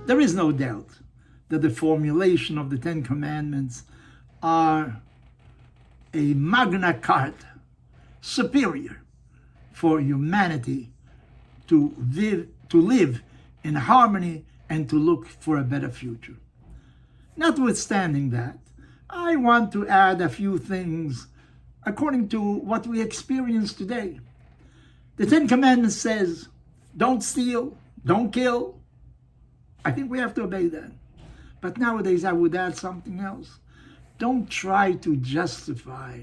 There is no doubt that the formulation of the Ten Commandments are a Magna Carta, superior for humanity to live in harmony and to look for a better future. Notwithstanding that, I want to add a few things according to what we experience today. The Ten Commandments says, don't steal, don't kill. I think we have to obey that. But nowadays I would add something else. Don't try to justify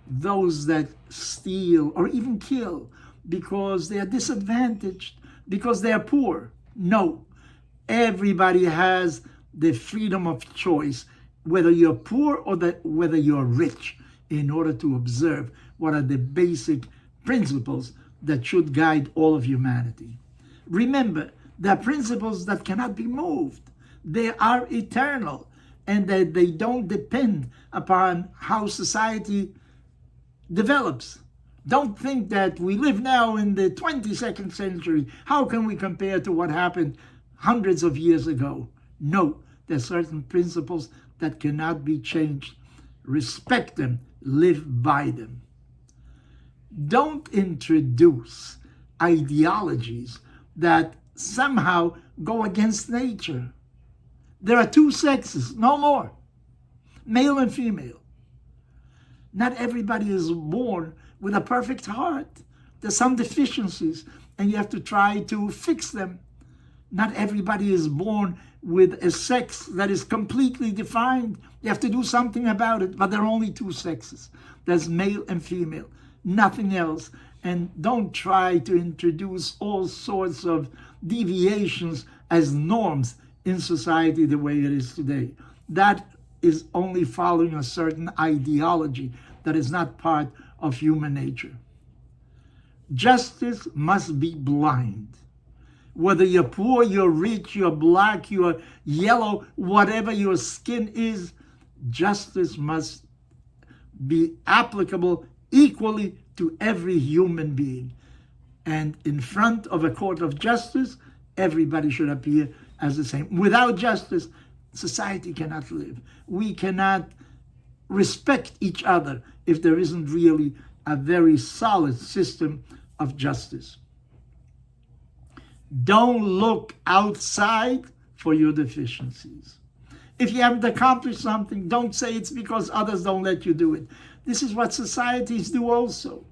those that steal or even kill because they are disadvantaged, because they are poor. No, everybody has the freedom of choice, whether you're poor or whether you're rich, in order to observe what are the basic principles that should guide all of humanity. Remember, there are principles that cannot be moved. They are eternal, and that they don't depend upon how society develops. Don't think that we live now in the 22nd century. How can we compare to what happened hundreds of years ago? No, there are certain principles that cannot be changed. Respect them, live by them. Don't introduce ideologies that somehow go against nature. There are two sexes, no more, male and female. Not everybody is born with a perfect heart. There's some deficiencies, and you have to try to fix them. Not everybody is born with a sex that is completely defined. You have to do something about it, but there are only two sexes. There's male and female, nothing else. And don't try to introduce all sorts of deviations as norms in society the way it is today. That is only following a certain ideology that is not part of human nature. Justice must be blind. Whether you're poor, you're rich, you're black, you're yellow, whatever your skin is, justice must be applicable equally to every human being. And in front of a court of justice, everybody should appear as the same. Without justice, society cannot live. We cannot respect each other if there isn't really a very solid system of justice. Don't look outside for your deficiencies. If you haven't accomplished something, don't say it's because others don't let you do it. This is what societies do also.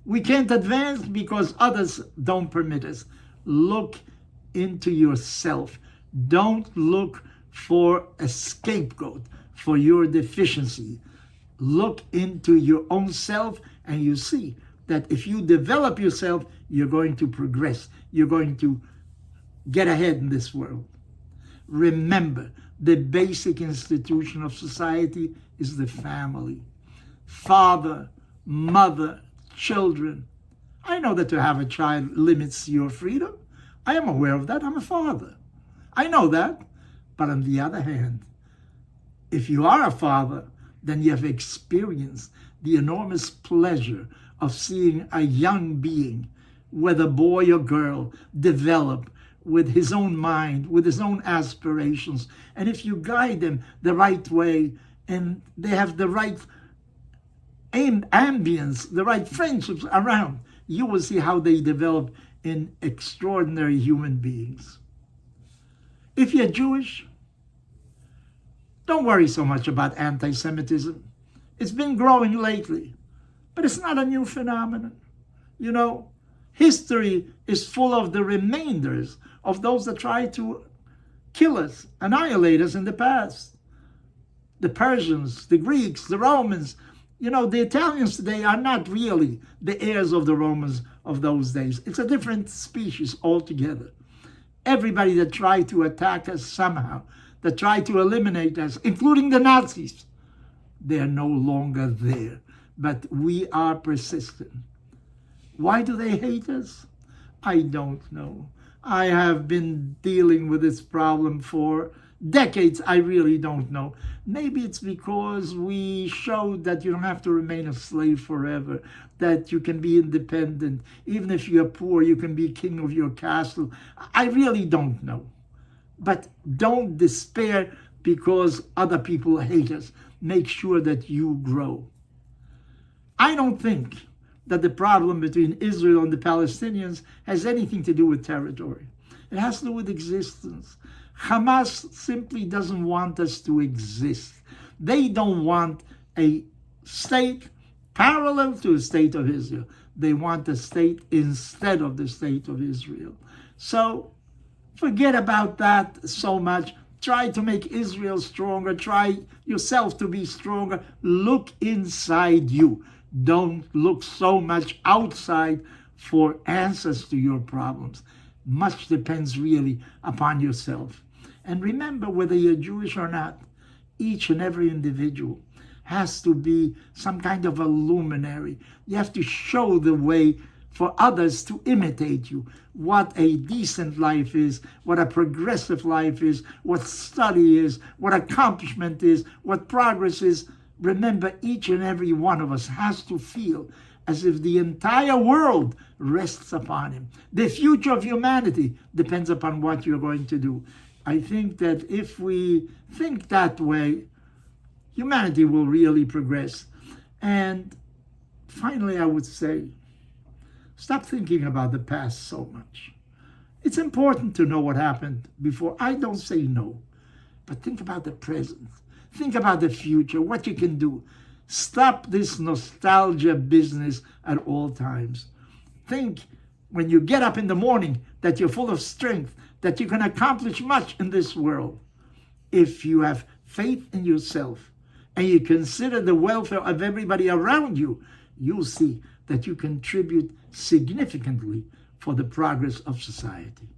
We can't advance because others don't permit us. Look into yourself. Don't look for a scapegoat for your deficiency. Look into your own self, and you see that if you develop yourself, you're going to progress. You're going to get ahead in this world. Remember, the basic institution of society is the family. Father, mother, children. I know that to have a child limits your freedom. I am aware of that. I'm a father. I know that. But on the other hand, if you are a father, then you have experienced the enormous pleasure of seeing a young being, whether boy or girl, develop with his own mind, with his own aspirations. And if you guide them the right way, and they have the right ambience, the right friendships around, you will see how they develop in extraordinary human beings. If you're Jewish, don't worry so much about anti-Semitism. It's been growing lately, but it's not a new phenomenon. You know, history is full of the remainders of those that tried to kill us, annihilate us in the past. The Persians, the Greeks, the Romans. You know, the Italians today are not really the heirs of the Romans of those days. It's a different species altogether. Everybody that tried to attack us somehow, that tried to eliminate us, including the Nazis, they are no longer there. But we are persistent. Why do they hate us? I don't know. I have been dealing with this problem for decades, I really don't know. Maybe it's because we showed that you don't have to remain a slave forever, that you can be independent. Even if you're poor, you can be king of your castle. I really don't know. But don't despair because other people hate us. Make sure that you grow. I don't think that the problem between Israel and the Palestinians has anything to do with territory. It has to do with existence. Hamas simply doesn't want us to exist. They don't want a state parallel to the state of Israel. They want a state instead of the state of Israel. So forget about that so much. Try to make Israel stronger. Try yourself to be stronger. Look inside you. Don't look so much outside for answers to your problems. Much depends really upon yourself. And remember, whether you're Jewish or not, each and every individual has to be some kind of a luminary. You have to show the way for others to imitate you, what a decent life is, what a progressive life is, what study is, what accomplishment is, what progress is. Remember, each and every one of us has to feel as if the entire world rests upon him. The future of humanity depends upon what you're going to do. I think that if we think that way, humanity will really progress. And finally, I would say, stop thinking about the past so much. It's important to know what happened before. I don't say no, but think about the present. Think about the future, what you can do. Stop this nostalgia business at all times. Think when you get up in the morning that you're full of strength, that you can accomplish much in this world. If you have faith in yourself and you consider the welfare of everybody around you, you'll see that you contribute significantly for the progress of society.